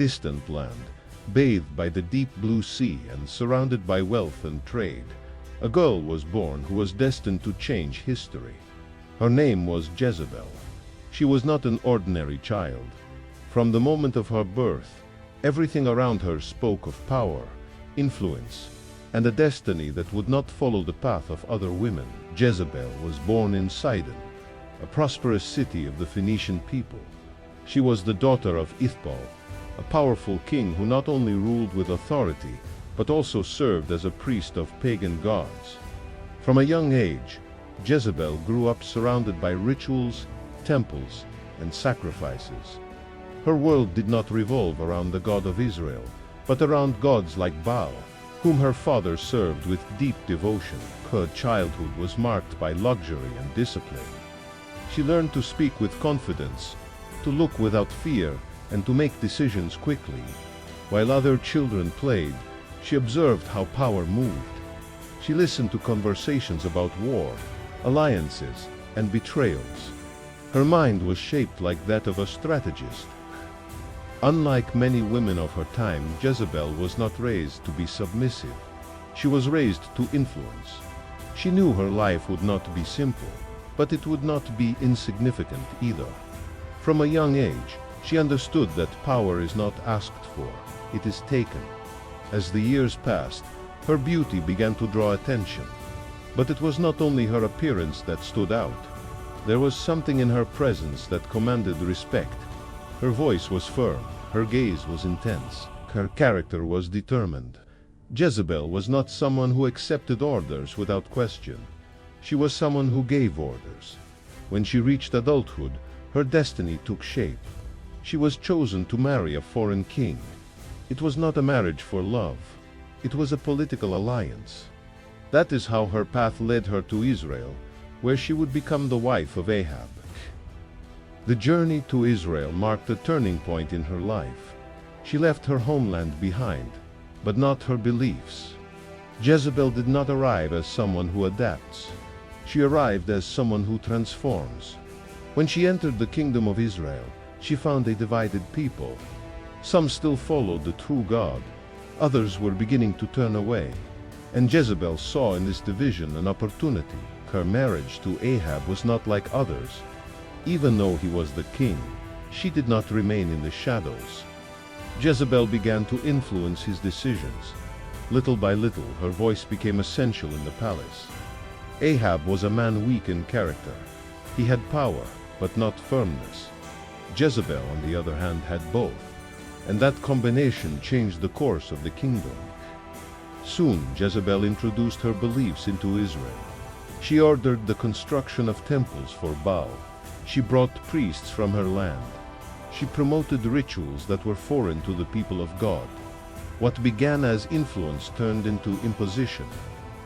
distant land, bathed by the deep blue sea and surrounded by wealth and trade, a girl was born who was destined to change history. Her name was Jezebel. She was not an ordinary child. From the moment of her birth, everything around her spoke of power, influence, and a destiny that would not follow the path of other women. Jezebel was born in Sidon, a prosperous city of the Phoenician people. She was the daughter of Ithbal, a powerful king who not only ruled with authority, but also served as a priest of pagan gods. From a young age, Jezebel grew up surrounded by rituals, temples, and sacrifices. Her world did not revolve around the God of Israel, but around gods like Baal, whom her father served with deep devotion. Her childhood was marked by luxury and discipline. She learned to speak with confidence, to look without fear, and to make decisions quickly. While other children played, she observed how power moved. She listened to conversations about war, alliances, and betrayals. Her mind was shaped like that of a strategist. Unlike many women of her time, Jezebel was not raised to be submissive. She was raised to influence. She knew her life would not be simple, but it would not be insignificant either. From a young age, she understood that power is not asked for, it is taken. As the years passed, her beauty began to draw attention. But it was not only her appearance that stood out. There was something in her presence that commanded respect. Her voice was firm, her gaze was intense, her character was determined. Jezebel was not someone who accepted orders without question. She was someone who gave orders. When she reached adulthood, her destiny took shape. She was chosen to marry a foreign king. It was not a marriage for love. It was a political alliance. That is how her path led her to Israel, where she would become the wife of Ahab. The journey to Israel marked a turning point in her life. She left her homeland behind, but not her beliefs. Jezebel did not arrive as someone who adapts. She arrived as someone who transforms. When she entered the kingdom of Israel, she found a divided people. Some still followed the true God. Others were beginning to turn away. And Jezebel saw in this division an opportunity. Her marriage to Ahab was not like others. Even though he was the king, she did not remain in the shadows. Jezebel began to influence his decisions. Little by little, her voice became essential in the palace. Ahab was a man weak in character. He had power, but not firmness. Jezebel, on the other hand, had both, and that combination changed the course of the kingdom. Soon, Jezebel introduced her beliefs into Israel. She ordered the construction of temples for Baal. She brought priests from her land. She promoted rituals that were foreign to the people of God. What began as influence turned into imposition.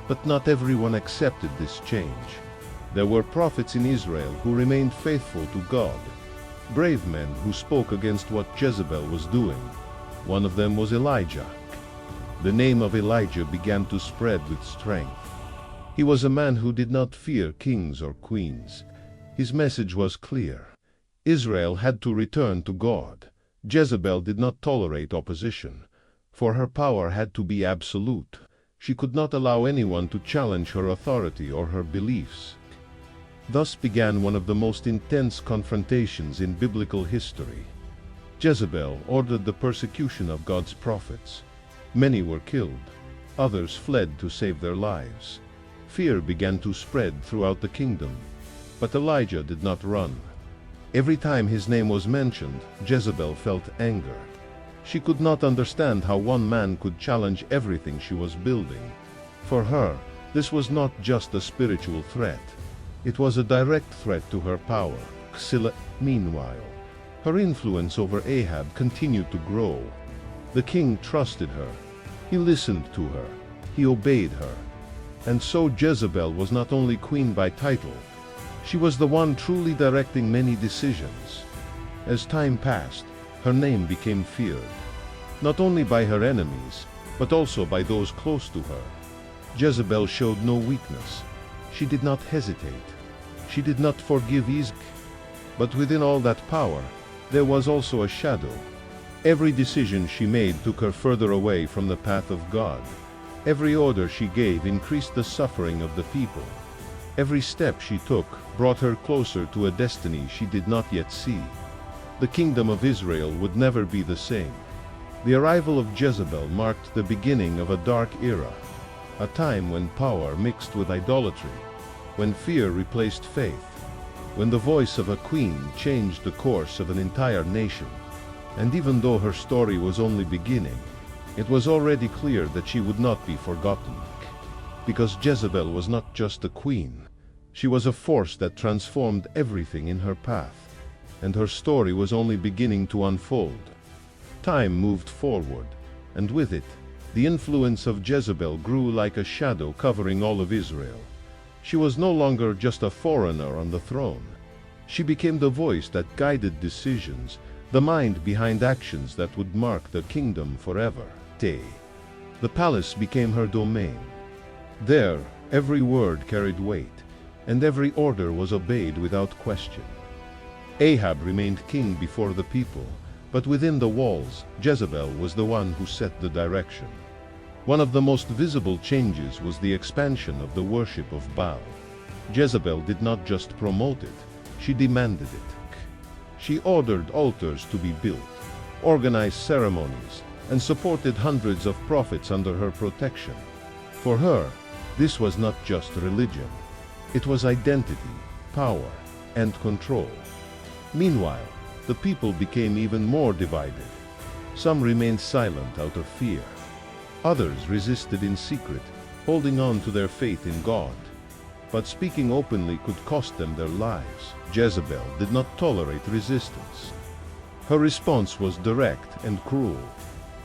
But not everyone accepted this change. There were prophets in Israel who remained faithful to God, brave men who spoke against what Jezebel was doing. One of them was Elijah. The name of Elijah began to spread with strength. He was a man who did not fear kings or queens. His message was clear. Israel had to return to God. Jezebel did not tolerate opposition, for her power had to be absolute. She could not allow anyone to challenge her authority or her beliefs. Thus began one of the most intense confrontations in biblical history. Jezebel ordered the persecution of God's prophets. Many were killed. Others fled to save their lives. Fear began to spread throughout the kingdom. But Elijah did not run. Every time his name was mentioned, Jezebel felt anger. She could not understand how one man could challenge everything she was building. For her, this was not just a spiritual threat. It was a direct threat to her power. Meanwhile, her influence over Ahab continued to grow. The king trusted her. He listened to her. He obeyed her. And so Jezebel was not only queen by title, she was the one truly directing many decisions. As time passed, her name became feared, not only by her enemies, but also by those close to her. Jezebel showed no weakness. She did not hesitate. She did not forgive easily. But within all that power, there was also a shadow. Every decision she made took her further away from the path of God. Every order she gave increased the suffering of the people. Every step she took brought her closer to a destiny she did not yet see. The kingdom of Israel would never be the same. The arrival of Jezebel marked the beginning of a dark era, a time when power mixed with idolatry, when fear replaced faith, when the voice of a queen changed the course of an entire nation. And even though her story was only beginning, it was already clear that she would not be forgotten. Because Jezebel was not just a queen, she was a force that transformed everything in her path, and her story was only beginning to unfold. Time moved forward, and with it, the influence of Jezebel grew like a shadow covering all of Israel. She was no longer just a foreigner on the throne. She became the voice that guided decisions, the mind behind actions that would mark the kingdom forever. The palace became her domain. There, every word carried weight, and every order was obeyed without question. Ahab remained king before the people, but within the walls, Jezebel was the one who set the direction. One of the most visible changes was the expansion of the worship of Baal. Jezebel did not just promote it, she demanded it. She ordered altars to be built, organized ceremonies, and supported hundreds of prophets under her protection. For her, this was not just religion. It was identity, power, and control. Meanwhile, the people became even more divided. Some remained silent out of fear. Others resisted in secret, holding on to their faith in God. But speaking openly could cost them their lives. Jezebel did not tolerate resistance. Her response was direct and cruel.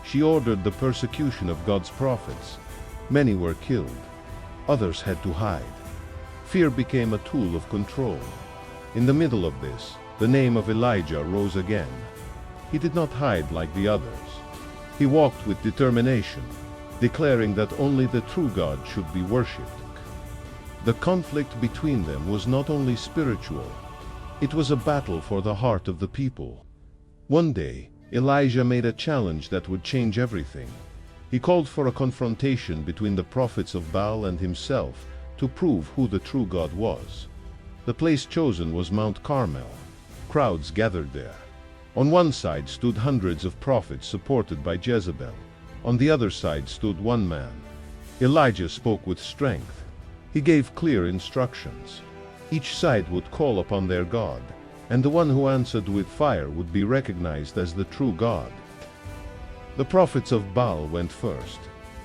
She ordered the persecution of God's prophets. Many were killed. Others had to hide. Fear became a tool of control. In the middle of this, the name of Elijah rose again. He did not hide like the others. He walked with determination, declaring that only the true God should be worshipped. The conflict between them was not only spiritual, it was a battle for the heart of the people. One day, Elijah made a challenge that would change everything. He called for a confrontation between the prophets of Baal and himself to prove who the true God was. The place chosen was Mount Carmel. Crowds gathered there. On one side stood hundreds of prophets supported by Jezebel. On the other side stood one man. Elijah spoke with strength. He gave clear instructions. Each side would call upon their God, and the one who answered with fire would be recognized as the true God. The prophets of Baal went first.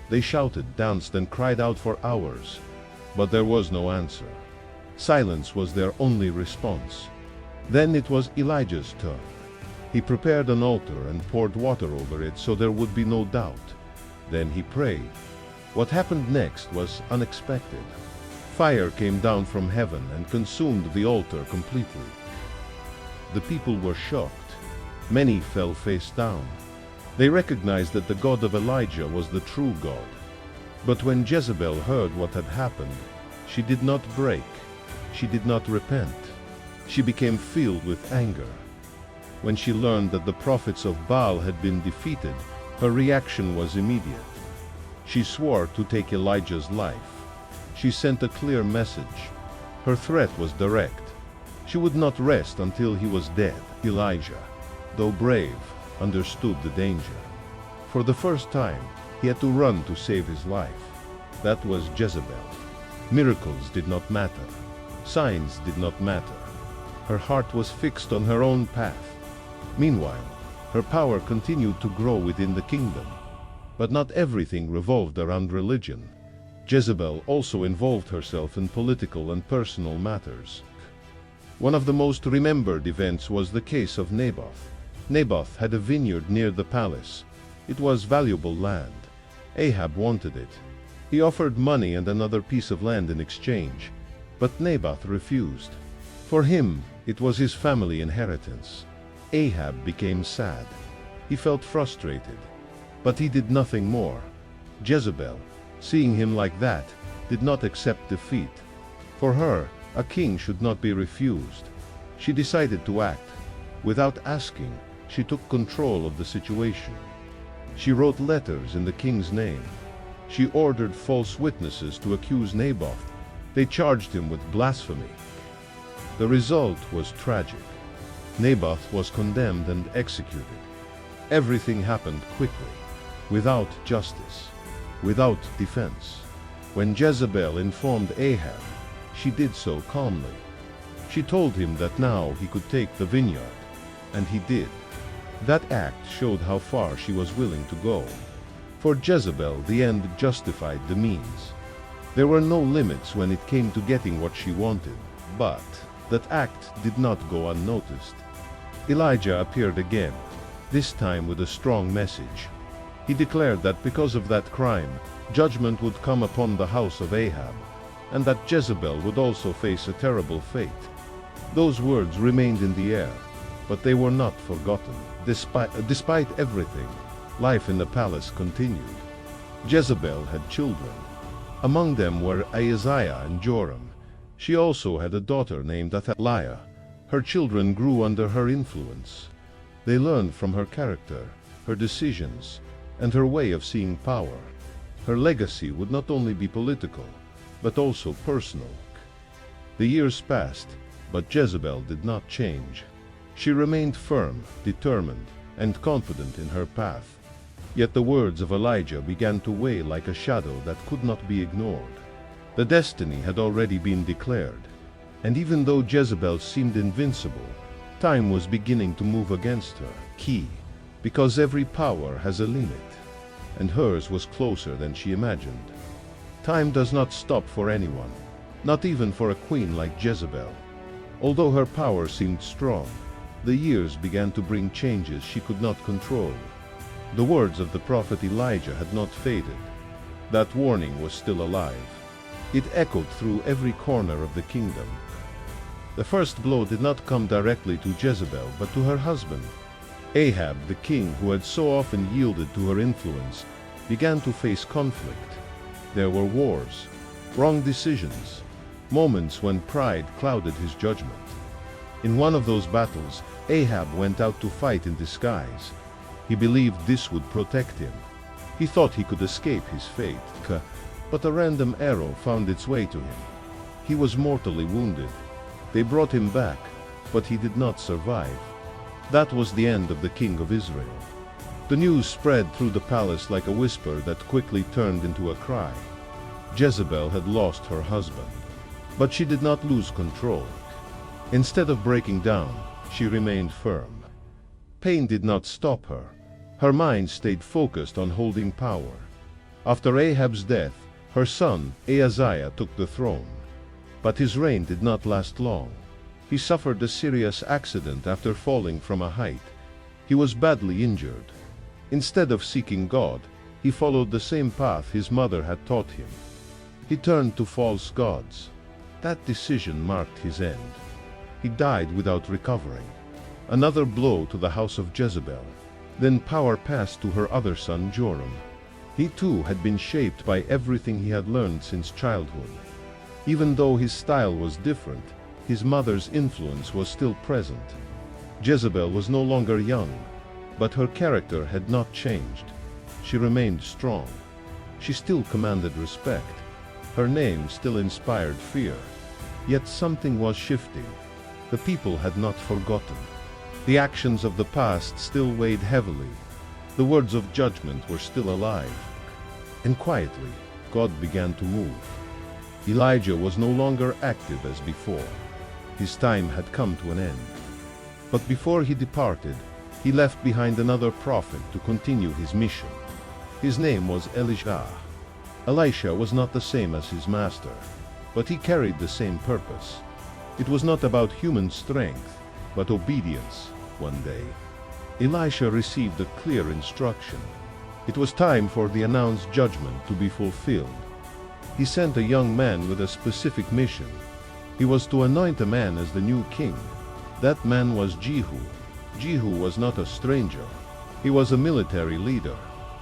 They shouted, danced, and cried out for hours, but there was no answer. Silence was their only response. Then it was Elijah's turn. He prepared an altar and poured water over it so there would be no doubt. Then he prayed. What happened next was unexpected. Fire came down from heaven and consumed the altar completely. The people were shocked. Many fell face down. They recognized that the God of Elijah was the true God. But when Jezebel heard what had happened, she did not break. She did not repent. She became filled with anger. When she learned that the prophets of Baal had been defeated, her reaction was immediate. She swore to take Elijah's life. She sent a clear message. Her threat was direct. She would not rest until he was dead. Elijah, though brave, understood the danger. For the first time, he had to run to save his life. That was Jezebel. Miracles did not matter. Signs did not matter. Her heart was fixed on her own path. Meanwhile, her power continued to grow within the kingdom. But not everything revolved around religion. Jezebel also involved herself in political and personal matters. One of the most remembered events was the case of Naboth. Naboth had a vineyard near the palace. It was valuable land. Ahab wanted it. He offered money and another piece of land in exchange, but Naboth refused. For him, it was his family inheritance. Ahab became sad. He felt frustrated, but he did nothing more. Jezebel, seeing him like that, did not accept defeat. For her, a king should not be refused. She decided to act. Without asking, she took control of the situation. She wrote letters in the king's name. She ordered false witnesses to accuse Naboth. They charged him with blasphemy. The result was tragic. Naboth was condemned and executed. Everything happened quickly, without justice, without defense. When Jezebel informed Ahab, she did so calmly. She told him that now he could take the vineyard, and he did. That act showed how far she was willing to go. For Jezebel, the end justified the means. There were no limits when it came to getting what she wanted, but that act did not go unnoticed. Elijah appeared again, this time with a strong message. He declared that because of that crime, judgment would come upon the house of Ahab, and that Jezebel would also face a terrible fate. Those words remained in the air, but they were not forgotten. Despite everything, life in the palace continued. Jezebel had children. Among them were Ahaziah and Joram. She also had a daughter named Athaliah. Her children grew under her influence. They learned from her character, her decisions, and her way of seeing power. Her legacy would not only be political, but also personal. The years passed, but Jezebel did not change. She remained firm, determined, and confident in her path. Yet the words of Elijah began to weigh like a shadow that could not be ignored. The destiny had already been declared, and even though Jezebel seemed invincible, time was beginning to move against her. Because every power has a limit, and hers was closer than she imagined. Time does not stop for anyone, not even for a queen like Jezebel. Although her power seemed strong, the years began to bring changes she could not control. The words of the prophet Elijah had not faded. That warning was still alive. It echoed through every corner of the kingdom. The first blow did not come directly to Jezebel, but to her husband. Ahab, the king who had so often yielded to her influence, began to face conflict. There were wars, wrong decisions, moments when pride clouded his judgment. In one of those battles, Ahab went out to fight in disguise. He believed this would protect him. He thought he could escape his fate, but a random arrow found its way to him. He was mortally wounded. They brought him back, but he did not survive. That was the end of the king of Israel. The news spread through the palace like a whisper that quickly turned into a cry. Jezebel had lost her husband. But she did not lose control. Instead of breaking down, she remained firm. Pain did not stop her. Her mind stayed focused on holding power. After Ahab's death, her son Ahaziah took the throne. But his reign did not last long. He suffered a serious accident after falling from a height. He was badly injured. Instead of seeking God, he followed the same path his mother had taught him. He turned to false gods. That decision marked his end. He died without recovering. Another blow to the house of Jezebel. Then power passed to her other son Joram. He too had been shaped by everything he had learned since childhood. Even though his style was different, his mother's influence was still present. Jezebel was no longer young, but her character had not changed. She remained strong. She still commanded respect. Her name still inspired fear. Yet something was shifting. The people had not forgotten. The actions of the past still weighed heavily. The words of judgment were still alive. And quietly, God began to move. Elijah was no longer active as before. His time had come to an end. But before he departed, he left behind another prophet to continue his mission. His name was Elisha. Elisha was not the same as his master, but he carried the same purpose. It was not about human strength, but obedience. One day, Elisha received a clear instruction. It was time for the announced judgment to be fulfilled. He sent a young man with a specific mission. He was to anoint a man as the new king. That man was Jehu. Jehu was not a stranger. He was a military leader,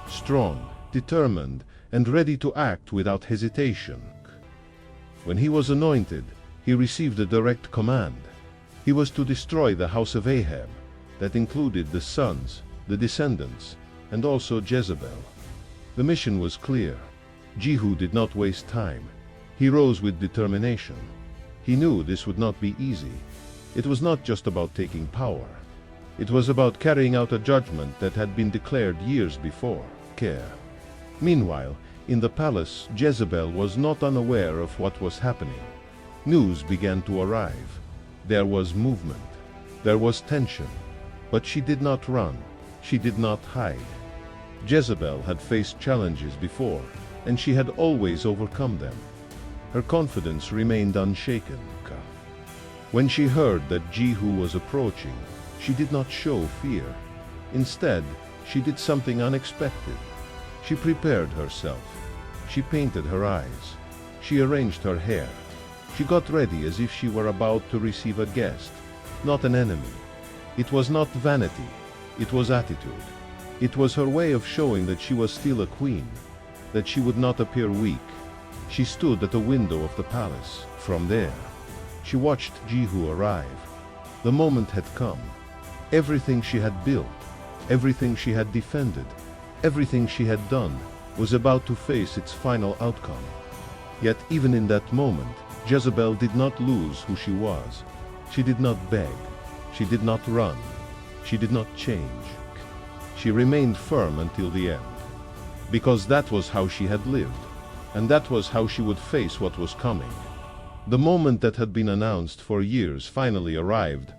strong, determined, and ready to act without hesitation. When he was anointed, he received a direct command. He was to destroy the house of Ahab. that included the sons, the descendants, and also Jezebel. The mission was clear. Jehu did not waste time. He rose with determination. He knew this would not be easy. It was not just about taking power. It was about carrying out a judgment that had been declared years before. Care. Meanwhile, in the palace, Jezebel was not unaware of what was happening. News began to arrive. There was movement. There was tension. But she did not run. She did not hide. Jezebel had faced challenges before, and she had always overcome them. Her confidence remained unshaken. When she heard that Jehu was approaching, she did not show fear. Instead, she did something unexpected. She prepared herself. She painted her eyes. She arranged her hair. She got ready as if she were about to receive a guest, not an enemy. It was not vanity. It was attitude. It was her way of showing that she was still a queen, that she would not appear weak. She stood at the window of the palace. From there, she watched Jehu arrive. The moment had come. Everything she had built, everything she had defended, everything she had done was about to face its final outcome. Yet even in that moment, Jezebel did not lose who she was. She did not beg. She did not run. She did not change. She remained firm until the end. Because that was how she had lived, and that was how she would face what was coming. The moment that had been announced for years finally arrived.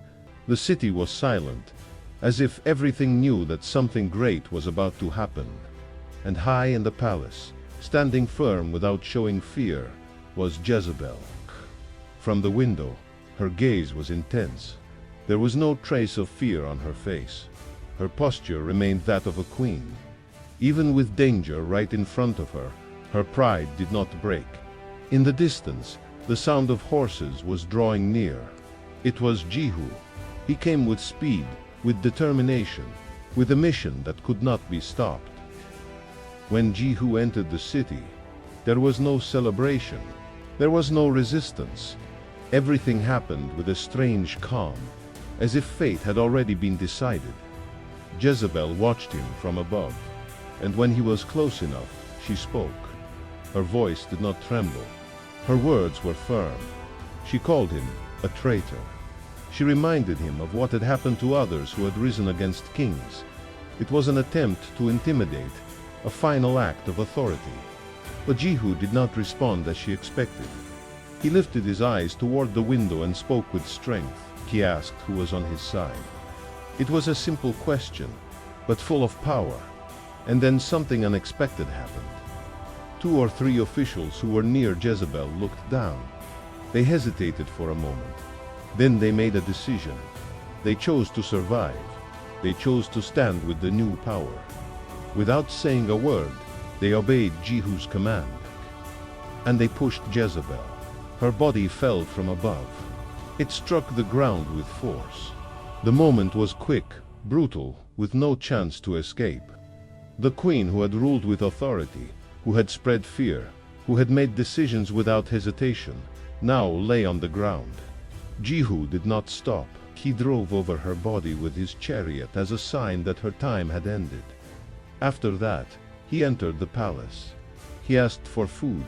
The city was silent, as if everything knew that something great was about to happen. And high in the palace, standing firm without showing fear, was Jezebel. From the window, her gaze was intense. There was no trace of fear on her face. Her posture remained that of a queen. Even with danger right in front of her, her pride did not break. In the distance, the sound of horses was drawing near. It was Jehu. He came with speed, with determination, with a mission that could not be stopped. When Jehu entered the city, there was no celebration. There was no resistance. Everything happened with a strange calm, as if fate had already been decided. Jezebel watched him from above, and when he was close enough, she spoke. Her voice did not tremble. Her words were firm. She called him a traitor. She reminded him of what had happened to others who had risen against kings. It was an attempt to intimidate, a final act of authority. But Jehu did not respond as she expected. He lifted his eyes toward the window and spoke with strength. He asked who was on his side. It was a simple question, but full of power. And then something unexpected happened. 2 or 3 officials who were near Jezebel looked down. They hesitated for a moment. Then they made a decision. They chose to survive. They chose to stand with the new power. Without saying a word, they obeyed Jehu's command. And they pushed Jezebel. Her body fell from above. It struck the ground with force. The moment was quick, brutal, with no chance to escape. The queen who had ruled with authority, who had spread fear, who had made decisions without hesitation, now lay on the ground. Jehu did not stop. He drove over her body with his chariot as a sign that her time had ended. After that, he entered the palace. He asked for food.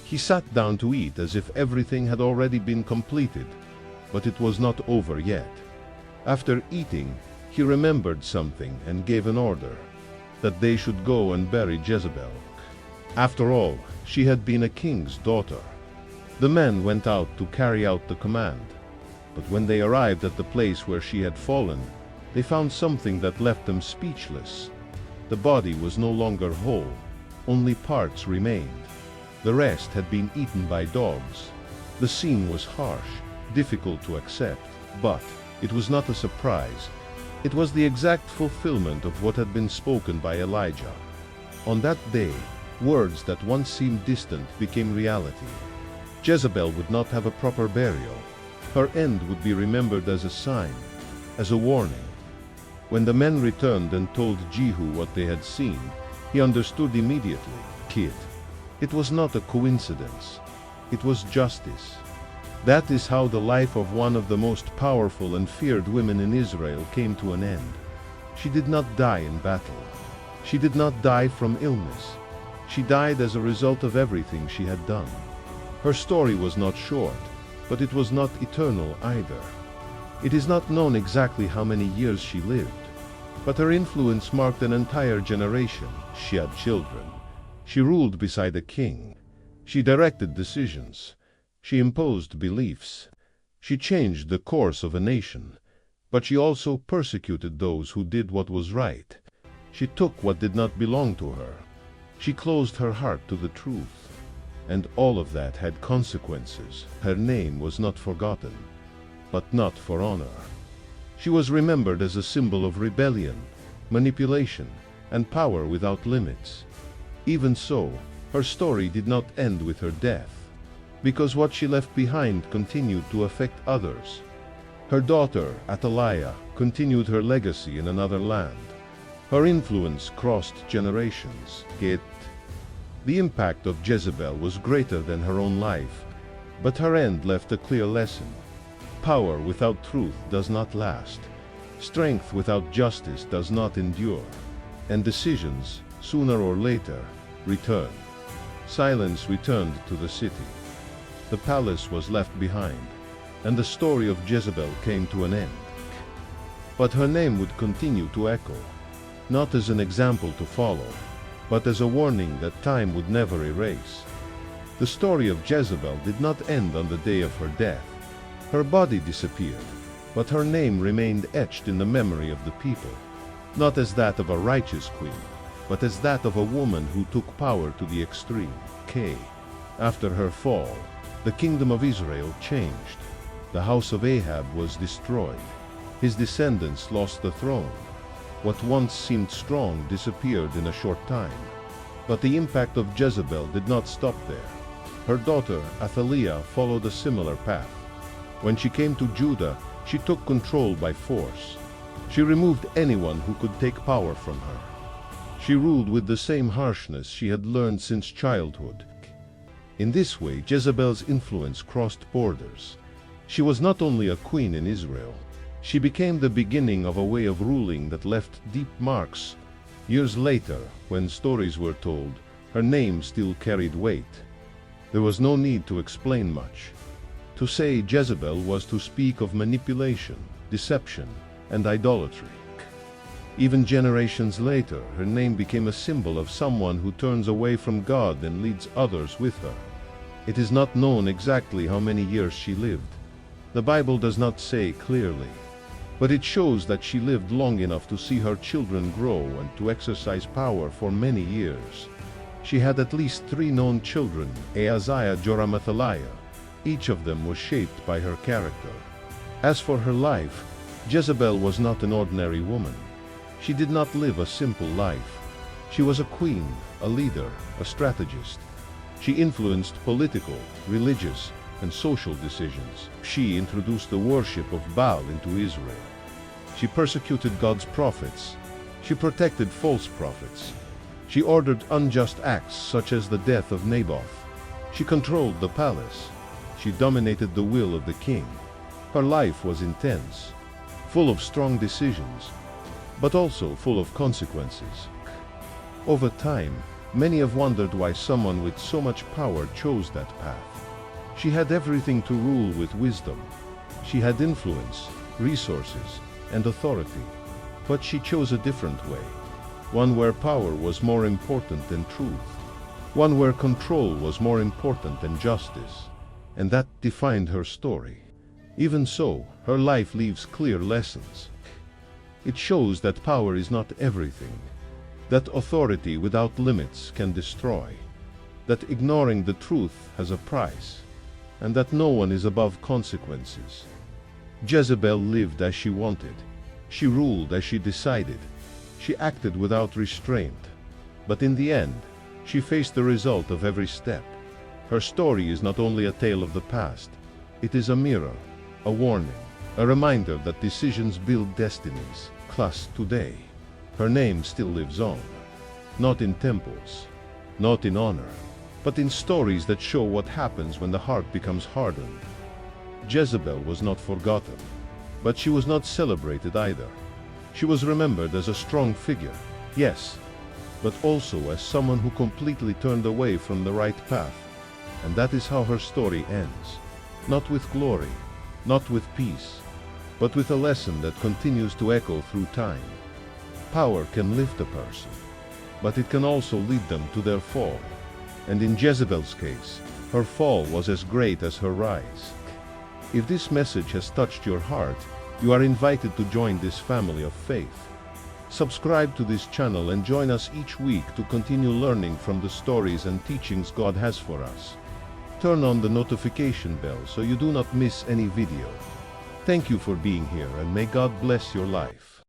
He sat down to eat as if everything had already been completed, but it was not over yet. After eating, he remembered something and gave an order, that they should go and bury Jezebel. After all, she had been a king's daughter. The men went out to carry out the command, but when they arrived at the place where she had fallen, they found something that left them speechless. The body was no longer whole, only parts remained. The rest had been eaten by dogs. The scene was harsh, difficult to accept, but it was not a surprise. It was the exact fulfillment of what had been spoken by Elijah. On that day, words that once seemed distant became reality. Jezebel would not have a proper burial. Her end would be remembered as a sign, as a warning. When the men returned and told Jehu what they had seen, he understood immediately. It was not a coincidence. It was justice. That is how the life of one of the most powerful and feared women in Israel came to an end. She did not die in battle. She did not die from illness. She died as a result of everything she had done. Her story was not short, but it was not eternal either. It is not known exactly how many years she lived, but her influence marked an entire generation. She had children. She ruled beside a king. She directed decisions. She imposed beliefs. She changed the course of a nation. But she also persecuted those who did what was right. She took what did not belong to her. She closed her heart to the truth. And all of that had consequences. Her name was not forgotten, but not for honor. She was remembered as a symbol of rebellion, manipulation, and power without limits. Even so, her story did not end with her death, because what she left behind continued to affect others. Her daughter, Athaliah, continued her legacy in another land. Her influence crossed generations. The impact of Jezebel was greater than her own life, but her end left a clear lesson. Power without truth does not last. Strength without justice does not endure. And decisions, sooner or later, return. Silence returned to the city. The palace was left behind, and the story of Jezebel came to an end. But her name would continue to echo, not as an example to follow, but as a warning that time would never erase. The story of Jezebel did not end on the day of her death. Her body disappeared, but her name remained etched in the memory of the people, not as that of a righteous queen, but as that of a woman who took power to the extreme. After her fall, the kingdom of Israel changed. The house of Ahab was destroyed. His descendants lost the throne. What once seemed strong disappeared in a short time. But the impact of Jezebel did not stop there. Her daughter, Athaliah, followed a similar path. When she came to Judah, she took control by force. She removed anyone who could take power from her. She ruled with the same harshness she had learned since childhood. In this way, Jezebel's influence crossed borders. She was not only a queen in Israel. She became the beginning of a way of ruling that left deep marks. Years later, when stories were told, her name still carried weight. There was no need to explain much. To say Jezebel was to speak of manipulation, deception, and idolatry. Even generations later, her name became a symbol of someone who turns away from God and leads others with her. It is not known exactly how many years she lived. The Bible does not say clearly, but it shows that she lived long enough to see her children grow and to exercise power for many years. She had at least 3 known children, Ahaziah, Joram, Athaliah. Each of them was shaped by her character. As for her life, Jezebel was not an ordinary woman. She did not live a simple life. She was a queen, a leader, a strategist. She influenced political, religious, and social decisions. She introduced the worship of Baal into Israel. She persecuted God's prophets. She protected false prophets. She ordered unjust acts such as the death of Naboth. She controlled the palace. She dominated the will of the king. Her life was intense, full of strong decisions, but also full of consequences. Over time, many have wondered why someone with so much power chose that path. She had everything to rule with wisdom. She had influence, resources, and authority. But she chose a different way. One where power was more important than truth. One where control was more important than justice. And that defined her story. Even so, her life leaves clear lessons. It shows that power is not everything. That authority without limits can destroy. That ignoring the truth has a price. And that no one is above consequences. Jezebel lived as she wanted. She ruled as she decided. She acted without restraint. But in the end, she faced the result of every step. Her story is not only a tale of the past. It is a mirror, a warning, a reminder that decisions build destinies. Class today, her name still lives on. Not in temples, not in honor, but in stories that show what happens when the heart becomes hardened. Jezebel was not forgotten, but she was not celebrated either. She was remembered as a strong figure, yes, but also as someone who completely turned away from the right path. And that is how her story ends. Not with glory, not with peace, but with a lesson that continues to echo through time. Power can lift a person, but it can also lead them to their fall. And in Jezebel's case, her fall was as great as her rise. If this message has touched your heart, you are invited to join this family of faith. Subscribe to this channel and join us each week to continue learning from the stories and teachings God has for us. Turn on the notification bell so you do not miss any video. Thank you for being here, and may God bless your life.